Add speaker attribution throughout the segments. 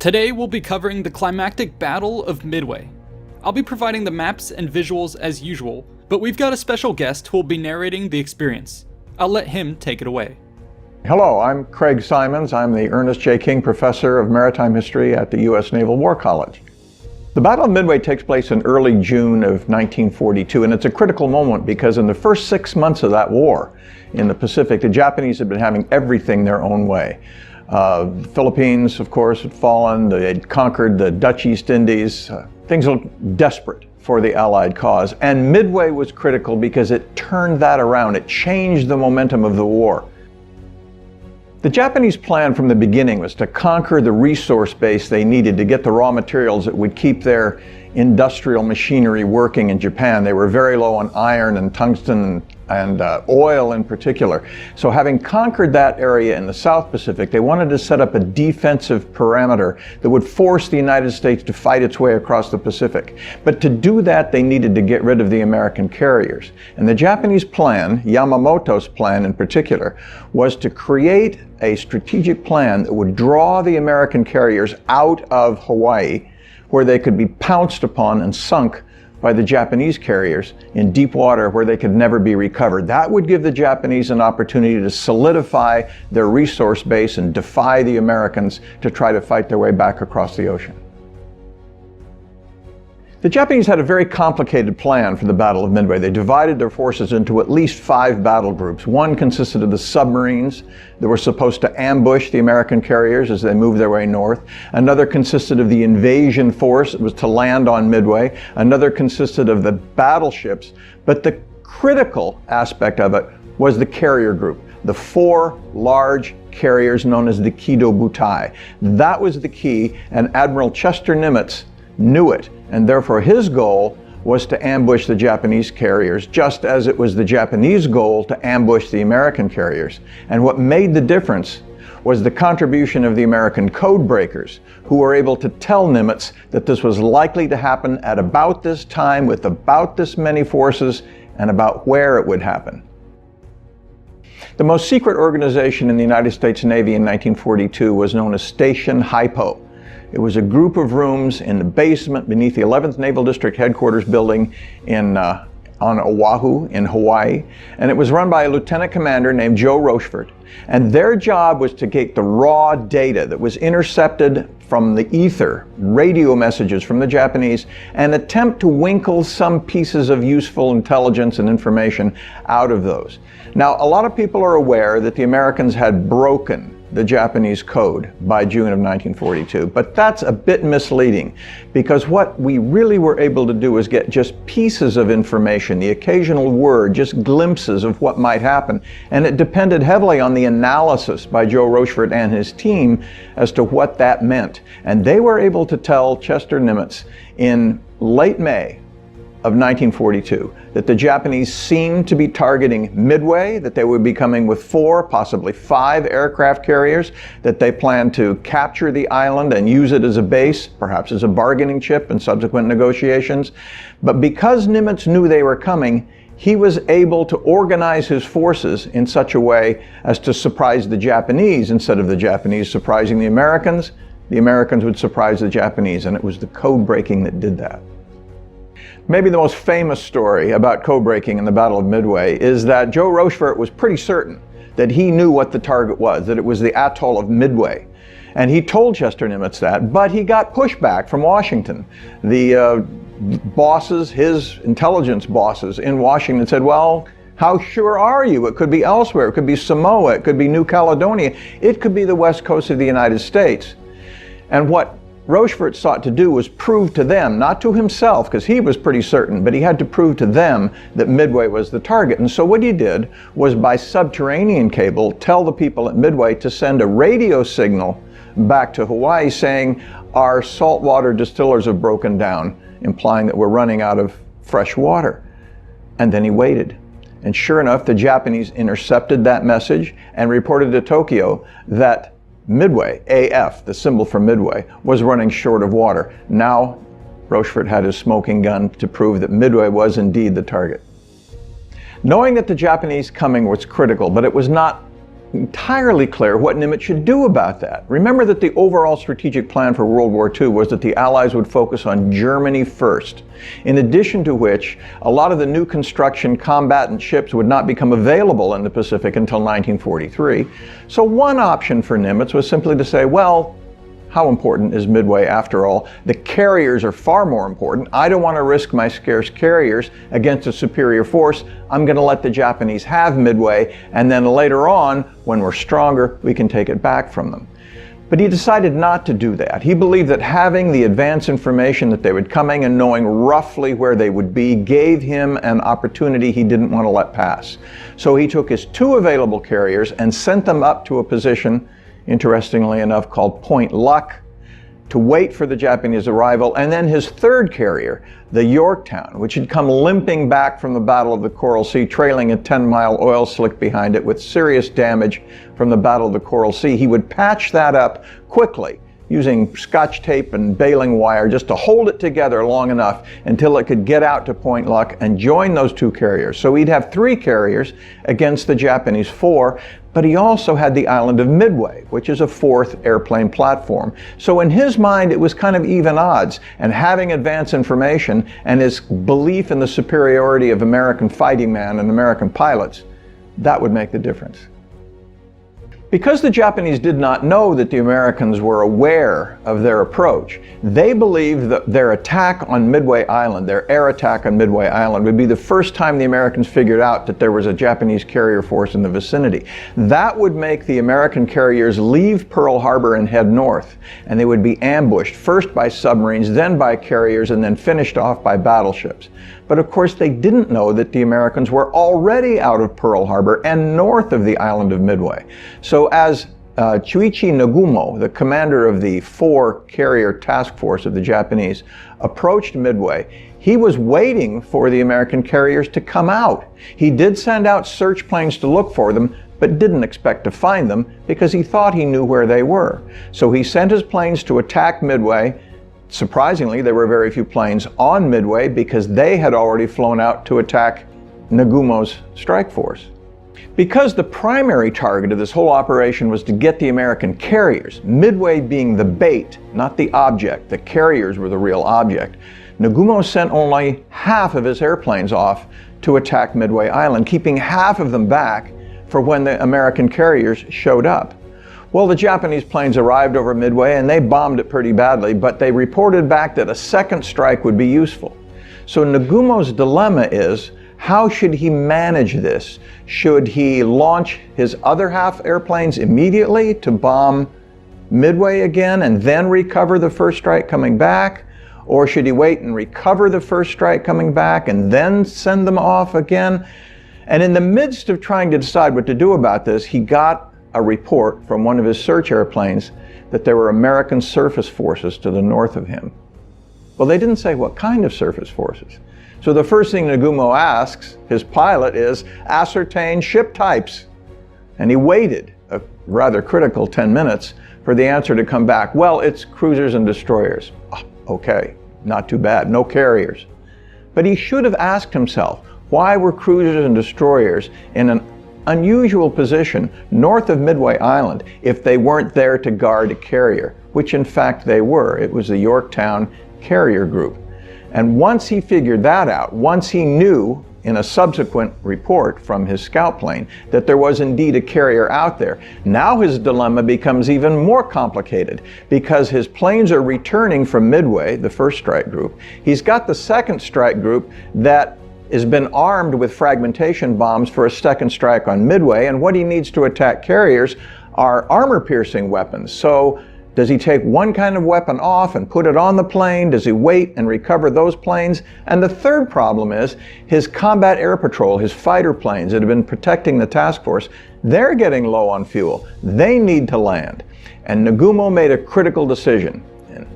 Speaker 1: Today we'll be covering the climactic Battle of Midway. I'll be providing the maps and visuals as usual, but we've got a special guest who will be narrating the experience. I'll let him take it away.
Speaker 2: Hello, I'm Craig Simons. I'm the Ernest J. King Professor of Maritime History at the U.S. Naval War College. The Battle of Midway takes place in early June of 1942, and it's a critical moment because in the first 6 months of that war in the Pacific, the Japanese had been having everything their own way. The Philippines, of course, had fallen. They had conquered the Dutch East Indies. Things looked desperate for the Allied cause. And Midway was critical because it turned that around. It changed the momentum of the war. The Japanese plan from the beginning was to conquer the resource base they needed to get the raw materials that would keep their industrial machinery working in Japan. They were very low on iron and tungsten and oil in particular. So having conquered that area in the South Pacific, they wanted to set up a defensive parameter that would force the United States to fight its way across the Pacific. But to do that, they needed to get rid of the American carriers. And the Japanese plan, Yamamoto's plan in particular, was to create a strategic plan that would draw the American carriers out of Hawaii, where they could be pounced upon and sunk by the Japanese carriers in deep water where they could never be recovered. That would give the Japanese an opportunity to solidify their resource base and defy the Americans to try to fight their way back across the ocean. The Japanese had a very complicated plan for the Battle of Midway. They divided their forces into at least 5 battle groups. One consisted of the submarines that were supposed to ambush the American carriers as they moved their way north. Another consisted of the invasion force that was to land on Midway. Another consisted of the battleships. But the critical aspect of it was the carrier group. The 4 large carriers known as the Kido Butai. That was the key, and Admiral Chester Nimitz knew it, and therefore his goal was to ambush the Japanese carriers, just as it was the Japanese goal to ambush the American carriers. And what made the difference was the contribution of the American code breakers, who were able to tell Nimitz that this was likely to happen at about this time with about this many forces and about where it would happen. The most secret organization in the United States Navy in 1942 was known as Station Hypo. It was a group of rooms in the basement beneath the 11th Naval District Headquarters building on Oahu in Hawaii, and it was run by a lieutenant commander named Joe Rochefort. And their job was to get the raw data that was intercepted from the ether, radio messages from the Japanese, and attempt to winkle some pieces of useful intelligence and information out of those. Now, a lot of people are aware that the Americans had broken the Japanese code by June of 1942, but that's a bit misleading because what we really were able to do is get just pieces of information, the occasional word, just glimpses of what might happen, and it depended heavily on the analysis by Joe Rochefort and his team as to what that meant. And they were able to tell Chester Nimitz in late May of 1942 that the Japanese seemed to be targeting Midway, that they would be coming with 4, possibly 5 aircraft carriers, that they planned to capture the island and use it as a base, perhaps as a bargaining chip in subsequent negotiations. But because Nimitz knew they were coming, he was able to organize his forces in such a way as to surprise the Japanese instead of the Japanese surprising the Americans. The Americans would surprise the Japanese, and it was the code breaking that did that. Maybe the most famous story about code breaking in the Battle of Midway is that Joe Rochefort was pretty certain that he knew what the target was, that it was the atoll of Midway. And he told Chester Nimitz that, but he got pushback from Washington. The bosses, his intelligence bosses in Washington said, well, how sure are you? It could be elsewhere. It could be Samoa. It could be New Caledonia. It could be the west coast of the United States. And what Rochefort sought to do was prove to them, not to himself, because he was pretty certain, but he had to prove to them that Midway was the target. And so what he did was, by subterranean cable, tell the people at Midway to send a radio signal back to Hawaii saying, our saltwater distillers have broken down, implying that we're running out of fresh water. And then he waited. And sure enough, the Japanese intercepted that message and reported to Tokyo that Midway, AF, the symbol for Midway, was running short of water. Now, Rochefort had his smoking gun to prove that Midway was indeed the target. Knowing that the Japanese coming was critical, but it was not entirely clear what Nimitz should do about that. Remember that the overall strategic plan for World War II was that the Allies would focus on Germany first, in addition to which a lot of the new construction combatant ships would not become available in the Pacific until 1943. So one option for Nimitz was simply to say, well, how important is Midway after all? The carriers are far more important. I don't want to risk my scarce carriers against a superior force. I'm going to let the Japanese have Midway, and then later on, when we're stronger, we can take it back from them. But he decided not to do that. He believed that having the advance information that they would coming and knowing roughly where they would be gave him an opportunity he didn't want to let pass. So he took his 2 available carriers and sent them up to a position, interestingly enough, called Point Luck, to wait for the Japanese arrival, and then his 3rd carrier, the Yorktown, which had come limping back from the Battle of the Coral Sea, trailing a 10-mile oil slick behind it with serious damage from the Battle of the Coral Sea. He would patch that up quickly using Scotch tape and baling wire just to hold it together long enough until it could get out to Point Luck and join those 2 carriers. So he'd have 3 carriers against the Japanese 4, but he also had the island of Midway, which is a 4th airplane platform. So in his mind, it was kind of even odds, and having advance information and his belief in the superiority of American fighting man and American pilots, that would make the difference. Because the Japanese did not know that the Americans were aware of their approach, they believed that their attack on Midway Island, their air attack on Midway Island, would be the first time the Americans figured out that there was a Japanese carrier force in the vicinity. That would make the American carriers leave Pearl Harbor and head north, and they would be ambushed, first by submarines, then by carriers, and then finished off by battleships. But of course, they didn't know that the Americans were already out of Pearl Harbor and north of the island of Midway. So as Chuichi Nagumo, the commander of the 4 carrier task force of the Japanese, approached Midway, he was waiting for the American carriers to come out. He did send out search planes to look for them, but didn't expect to find them because he thought he knew where they were. So he sent his planes to attack Midway. Surprisingly, there were very few planes on Midway because they had already flown out to attack Nagumo's strike force. Because the primary target of this whole operation was to get the American carriers, Midway being the bait, not the object, the carriers were the real object, Nagumo sent only half of his airplanes off to attack Midway Island, keeping half of them back for when the American carriers showed up. Well, the Japanese planes arrived over Midway and they bombed it pretty badly, but they reported back that a second strike would be useful. So Nagumo's dilemma is, how should he manage this? Should he launch his other half airplanes immediately to bomb Midway again and then recover the first strike coming back? Or should he wait and recover the first strike coming back and then send them off again? And in the midst of trying to decide what to do about this, he got a report from one of his search airplanes that there were American surface forces to the north of him. Well, they didn't say what kind of surface forces. So the first thing Nagumo asks his pilot is, ascertain ship types. And he waited a rather critical 10 minutes for the answer to come back. Well, it's cruisers and destroyers. Oh, okay, not too bad, no carriers. But he should have asked himself, why were cruisers and destroyers in an unusual position north of Midway Island if they weren't there to guard a carrier, which in fact they were. It was the Yorktown carrier group. And once he figured that out, once he knew in a subsequent report from his scout plane that there was indeed a carrier out there, now his dilemma becomes even more complicated because his planes are returning from Midway, the first strike group. He's got the second strike group that has been armed with fragmentation bombs for a second strike on Midway, and what he needs to attack carriers are armor-piercing weapons. So does he take one kind of weapon off and put it on the plane? Does he wait and recover those planes? And the third problem is his combat air patrol, his fighter planes that have been protecting the task force, they're getting low on fuel. They need to land. And Nagumo made a critical decision.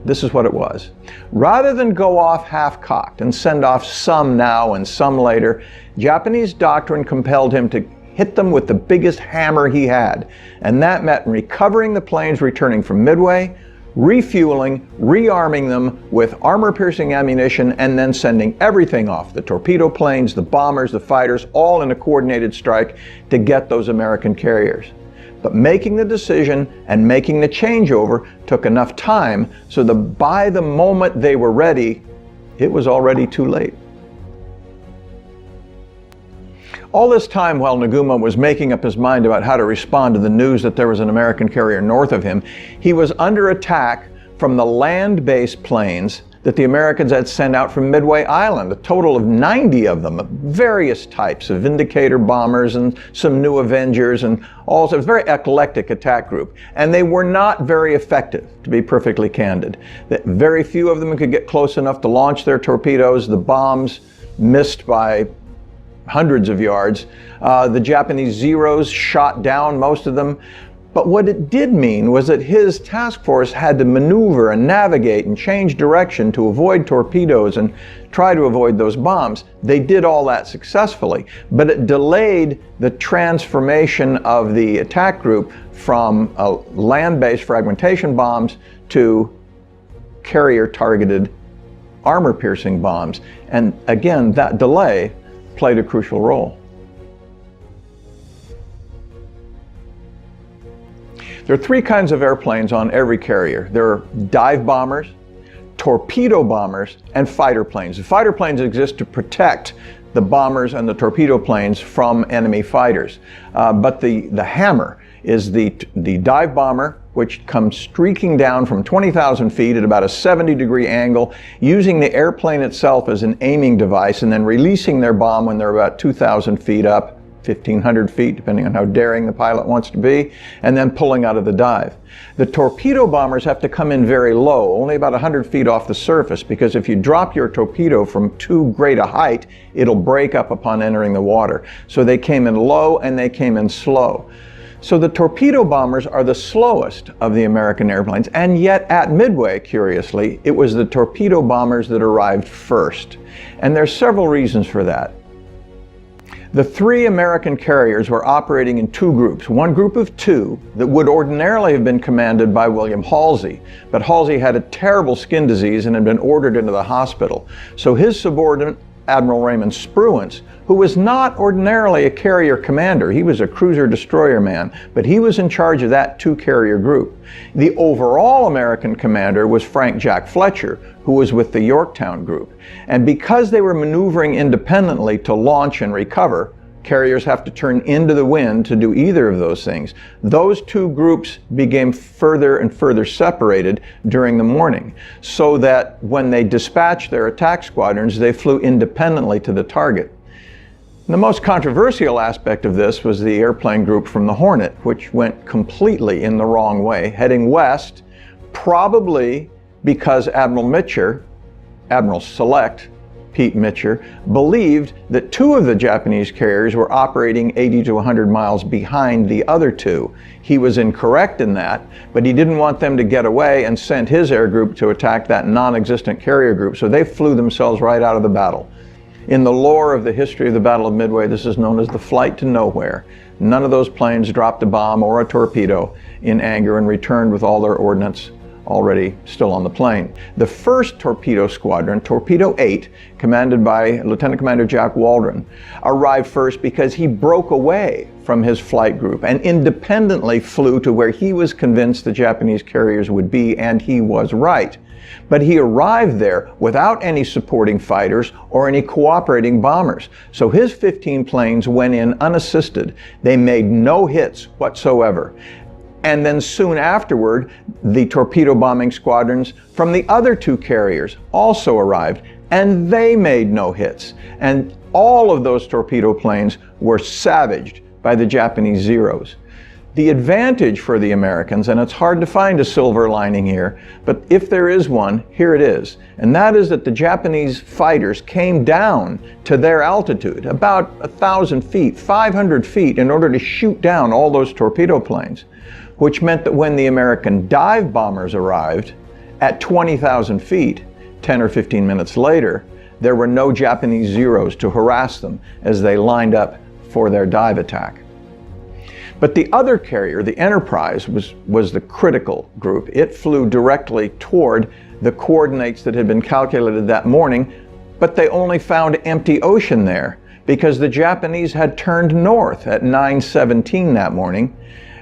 Speaker 2: This is what it was. Rather than go off half-cocked and send off some now and some later, Japanese doctrine compelled him to hit them with the biggest hammer he had. And that meant recovering the planes returning from Midway, refueling, rearming them with armor-piercing ammunition, and then sending everything off. The torpedo planes, the bombers, the fighters, all in a coordinated strike to get those American carriers. But making the decision and making the changeover took enough time so that by the moment they were ready, it was already too late. All this time while Nagumo was making up his mind about how to respond to the news that there was an American carrier north of him, he was under attack from the land-based planes that the Americans had sent out from Midway Island, a total of 90 of them, various types of Vindicator bombers and some new Avengers, and also a very eclectic attack group. And they were not very effective, to be perfectly candid. Very few of them could get close enough to launch their torpedoes. The bombs missed by hundreds of yards. The Japanese Zeros shot down most of them. But what it did mean was that his task force had to maneuver and navigate and change direction to avoid torpedoes and try to avoid those bombs. They did all that successfully, but it delayed the transformation of the attack group from land-based fragmentation bombs to carrier-targeted armor-piercing bombs. And again, that delay played a crucial role. There are three kinds of airplanes on every carrier. There are dive bombers, torpedo bombers, and fighter planes. The fighter planes exist to protect the bombers and the torpedo planes from enemy fighters. But the hammer is the dive bomber, which comes streaking down from 20,000 feet at about a 70-degree angle, using the airplane itself as an aiming device, and then releasing their bomb when they're about 2,000 feet up, 1,500 feet, depending on how daring the pilot wants to be, and then pulling out of the dive. The torpedo bombers have to come in very low, only about 100 feet off the surface, because if you drop your torpedo from too great a height, it'll break up upon entering the water. So they came in low and they came in slow. So the torpedo bombers are the slowest of the American airplanes, and yet at Midway, curiously, it was the torpedo bombers that arrived first. And there's several reasons for that. The three American carriers were operating in two groups, one group of two that would ordinarily have been commanded by William Halsey, but Halsey had a terrible skin disease and had been ordered into the hospital. So his subordinate, Admiral Raymond Spruance, who was not ordinarily a carrier commander, he was a cruiser-destroyer man, but he was in charge of that two-carrier group. The overall American commander was Frank Jack Fletcher, who was with the Yorktown group. And because they were maneuvering independently to launch and recover, carriers have to turn into the wind to do either of those things. Those two groups became further and further separated during the morning, so that when they dispatched their attack squadrons, they flew independently to the target. The most controversial aspect of this was the airplane group from the Hornet, which went completely in the wrong way, heading west, probably because Admiral Select Pete Mitcher, believed that two of the Japanese carriers were operating 80 to 100 miles behind the other two. He was incorrect in that, but he didn't want them to get away and sent his air group to attack that non-existent carrier group, so they flew themselves right out of the battle. In the lore of the history of the Battle of Midway, this is known as the flight to nowhere. None of those planes dropped a bomb or a torpedo in anger and returned with all their ordnance already still on the plane. The first torpedo squadron, Torpedo 8, commanded by Lieutenant Commander Jack Waldron, arrived first because he broke away from his flight group and independently flew to where he was convinced the Japanese carriers would be, and he was right. But he arrived there without any supporting fighters or any cooperating bombers. So his 15 planes went in unassisted. They made no hits whatsoever. And then soon afterward, the torpedo bombing squadrons from the other two carriers also arrived, and they made no hits. And all of those torpedo planes were savaged by the Japanese Zeros. The advantage for the Americans, and it's hard to find a silver lining here, but if there is one, here it is. And that is that the Japanese fighters came down to their altitude, about 1,000 feet, 500 feet, in order to shoot down all those torpedo planes, which meant that when the American dive bombers arrived at 20,000 feet, 10 or 15 minutes later, there were no Japanese Zeros to harass them as they lined up for their dive attack. But the other carrier, the Enterprise, was the critical group. It flew directly toward the coordinates that had been calculated that morning, but they only found empty ocean there because the Japanese had turned north at 9:17 that morning,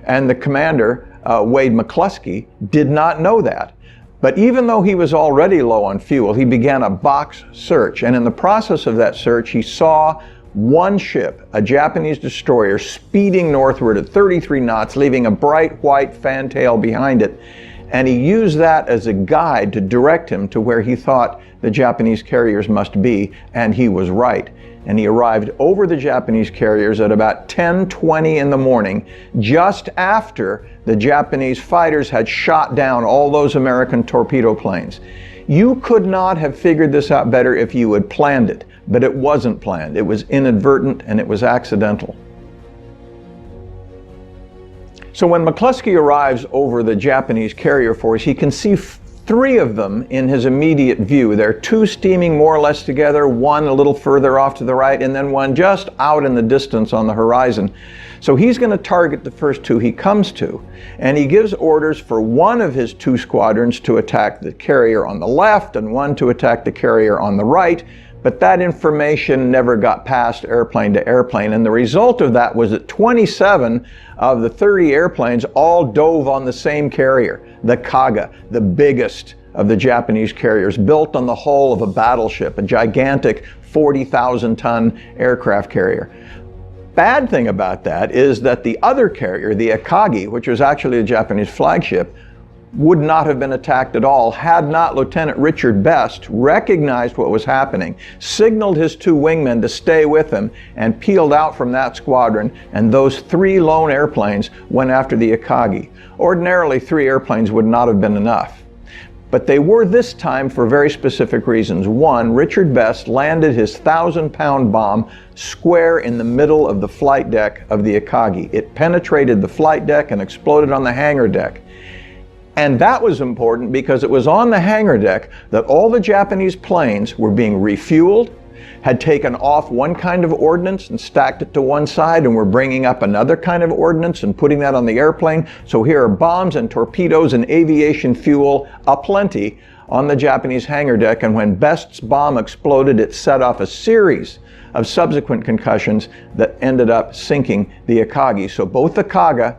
Speaker 2: And the commander, Wade McCluskey, did not know that. But even though he was already low on fuel, he began a box search. And in the process of that search, he saw one ship, a Japanese destroyer, speeding northward at 33 knots, leaving a bright white fantail behind it. And he used that as a guide to direct him to where he thought the Japanese carriers must be, and he was right. And he arrived over the Japanese carriers at about 10:20 in the morning, just after the Japanese fighters had shot down all those American torpedo planes. You could not have figured this out better if you had planned it, but it wasn't planned. It was inadvertent and it was accidental. So when McCluskey arrives over the Japanese carrier force, he can see three of them in his immediate view. There are two steaming more or less together, one a little further off to the right, and then one just out in the distance on the horizon. So he's going to target the first two he comes to, and he gives orders for one of his two squadrons to attack the carrier on the left and one to attack the carrier on the right. But that information never got past airplane to airplane, and the result of that was that 27 of the 30 airplanes all dove on the same carrier, the Kaga, the biggest of the Japanese carriers, built on the hull of a battleship, a gigantic 40,000-ton aircraft carrier. Bad thing about that is that the other carrier, the Akagi, which was actually a Japanese flagship, would not have been attacked at all had not Lieutenant Richard Best recognized what was happening, signaled his two wingmen to stay with him, and peeled out from that squadron, and those three lone airplanes went after the Akagi. Ordinarily, 3 airplanes would not have been enough. But they were this time for very specific reasons. One, Richard Best landed his 1,000-pound bomb square in the middle of the flight deck of the Akagi. It penetrated the flight deck and exploded on the hangar deck. And that was important because it was on the hangar deck that all the Japanese planes were being refueled, had taken off one kind of ordnance and stacked it to one side, and were bringing up another kind of ordnance and putting that on the airplane. So here are bombs and torpedoes and aviation fuel aplenty on the Japanese hangar deck. And when Best's bomb exploded, it set off a series of subsequent concussions that ended up sinking the Akagi. So both the Kaga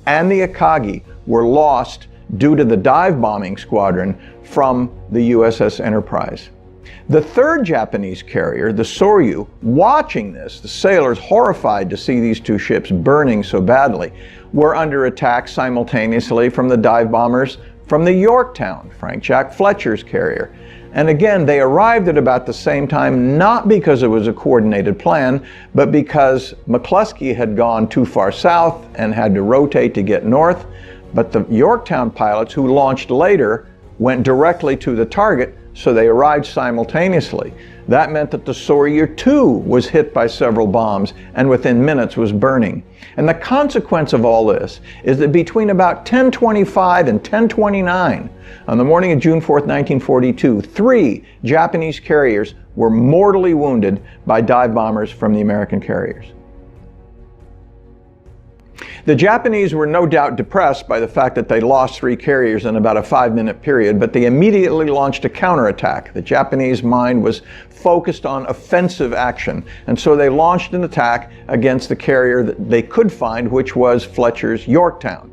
Speaker 2: and the Akagi were lost due to the dive bombing squadron from the USS Enterprise. The third Japanese carrier, the Soryu, watching this, the sailors horrified to see these two ships burning so badly, were under attack simultaneously from the dive bombers from the Yorktown, Frank Jack Fletcher's carrier. And again, they arrived at about the same time, not because it was a coordinated plan, but because McCluskey had gone too far south and had to rotate to get north. But the Yorktown pilots, who launched later, went directly to the target, so they arrived simultaneously. That meant that the Soryu too was hit by several bombs and within minutes was burning. And the consequence of all this is that between about 10:25 and 10:29 on the morning of June 4th, 1942, 3 Japanese carriers were mortally wounded by dive bombers from the American carriers. The Japanese were no doubt depressed by the fact that they lost 3 carriers in about a 5-minute period, but they immediately launched a counterattack. The Japanese mind was focused on offensive action, and so they launched an attack against the carrier that they could find, which was Fletcher's Yorktown.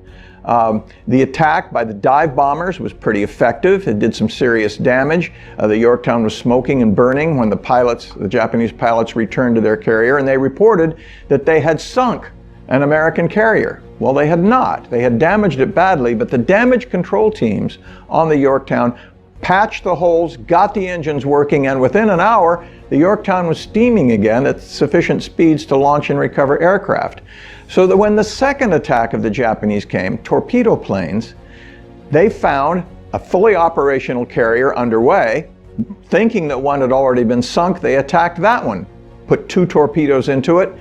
Speaker 2: The attack by the dive bombers was pretty effective. It did some serious damage. The Yorktown was smoking and burning when the Japanese pilots returned to their carrier, and they reported that they had sunk an American carrier. Well, they had not. They had damaged it badly, but the damage control teams on the Yorktown patched the holes, got the engines working, and within an hour, the Yorktown was steaming again at sufficient speeds to launch and recover aircraft. So that when the second attack of the Japanese came, torpedo planes, they found a fully operational carrier underway. Thinking that one had already been sunk, they attacked that one, put 2 torpedoes into it.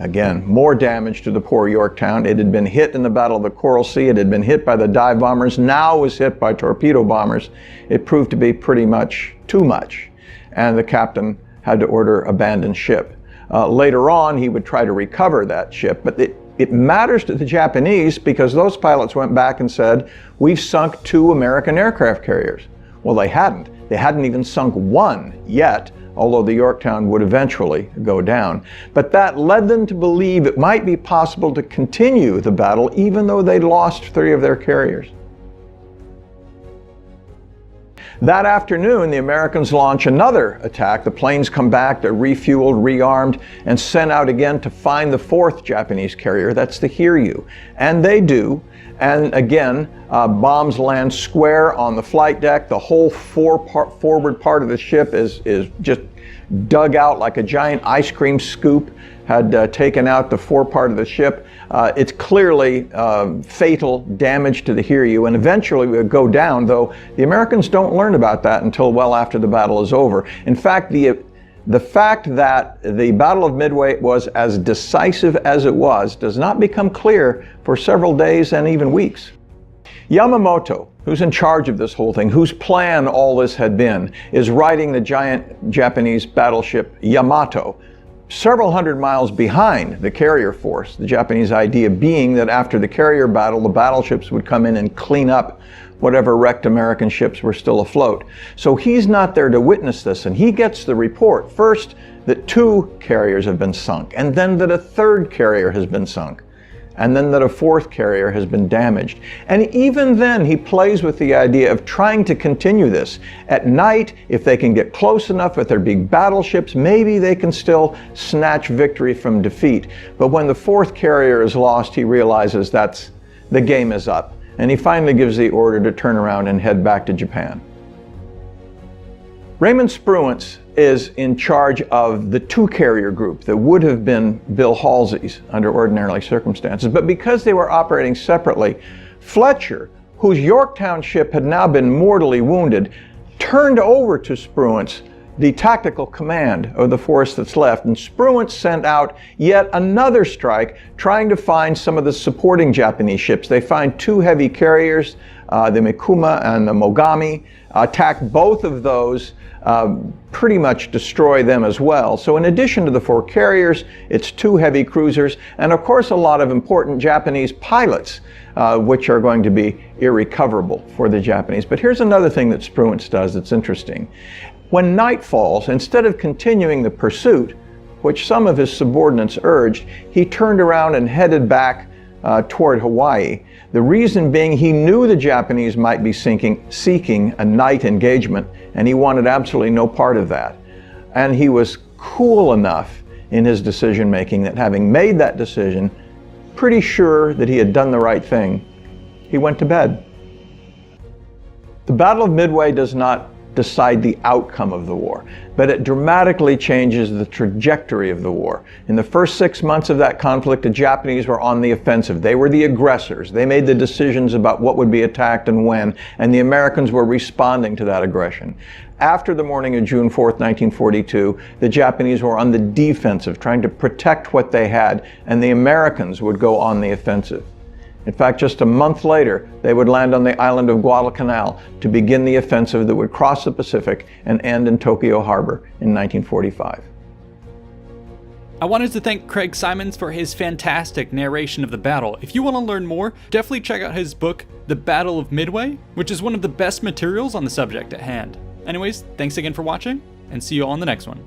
Speaker 2: Again, more damage to the poor Yorktown. It had been hit in the Battle of the Coral Sea. It had been hit by the dive bombers. Now was hit by torpedo bombers. It proved to be pretty much too much, and the captain had to order abandon ship. Later on, he would try to recover that ship, but it matters to the Japanese because those pilots went back and said, "We've sunk 2 American aircraft carriers." Well, they hadn't. They hadn't even sunk one yet although the Yorktown would eventually go down. But that led them to believe it might be possible to continue the battle even though they'd lost 3 of their carriers. That afternoon, the Americans launch another attack. The planes come back, they're refueled, rearmed, and sent out again to find the 4th Japanese carrier. That's the Hiryu. And they do. And again, bombs land square on the flight deck. The whole forward part of the ship is just dug out like a giant ice cream scoop, had taken out the fore part of the ship. It's clearly fatal damage to the Hiryu, and eventually it would go down, though the Americans don't learn about that until well after the battle is over. In fact, the fact that the Battle of Midway was as decisive as it was does not become clear for several days and even weeks. Yamamoto, who's in charge of this whole thing, whose plan all this had been, is riding the giant Japanese battleship Yamato, several hundred miles behind the carrier force. The Japanese idea being that after the carrier battle, the battleships would come in and clean up whatever wrecked American ships were still afloat. So he's not there to witness this, and he gets the report first that 2 carriers have been sunk, and then that a 3rd carrier has been sunk, and then that a 4th carrier has been damaged. And even then, he plays with the idea of trying to continue this. At night, if they can get close enough with their big battleships, maybe they can still snatch victory from defeat. But when the 4th carrier is lost, he realizes the game is up. And he finally gives the order to turn around and head back to Japan. Raymond Spruance is in charge of the 2 carrier group that would have been Bill Halsey's under ordinary circumstances. But because they were operating separately, Fletcher, whose Yorktown ship had now been mortally wounded, turned over to Spruance the tactical command of the force that's left, and Spruance sent out yet another strike trying to find some of the supporting Japanese ships. They find 2 heavy carriers, the Mikuma and the Mogami, attack both of those, pretty much destroy them as well. So in addition to the 4 carriers, it's 2 heavy cruisers, and of course a lot of important Japanese pilots, which are going to be irrecoverable for the Japanese. But here's another thing that Spruance does that's interesting. When night falls, instead of continuing the pursuit, which some of his subordinates urged, he turned around and headed back toward Hawaii. The reason being he knew the Japanese might be seeking a night engagement, and he wanted absolutely no part of that. And he was cool enough in his decision making that having made that decision, pretty sure that he had done the right thing, he went to bed. The Battle of Midway does not decide the outcome of the war, but it dramatically changes the trajectory of the war. In the first 6 months of that conflict, the Japanese were on the offensive. They were the aggressors. They made the decisions about what would be attacked and when, and the Americans were responding to that aggression. After the morning of June 4th, 1942, the Japanese were on the defensive, trying to protect what they had, and the Americans would go on the offensive. In fact, just a month later, they would land on the island of Guadalcanal to begin the offensive that would cross the Pacific and end in Tokyo Harbor in 1945.
Speaker 1: I wanted to thank Craig Simons for his fantastic narration of the battle. If you want to learn more, definitely check out his book, The Battle of Midway, which is one of the best materials on the subject at hand. Anyways, thanks again for watching, and see you all in the next one.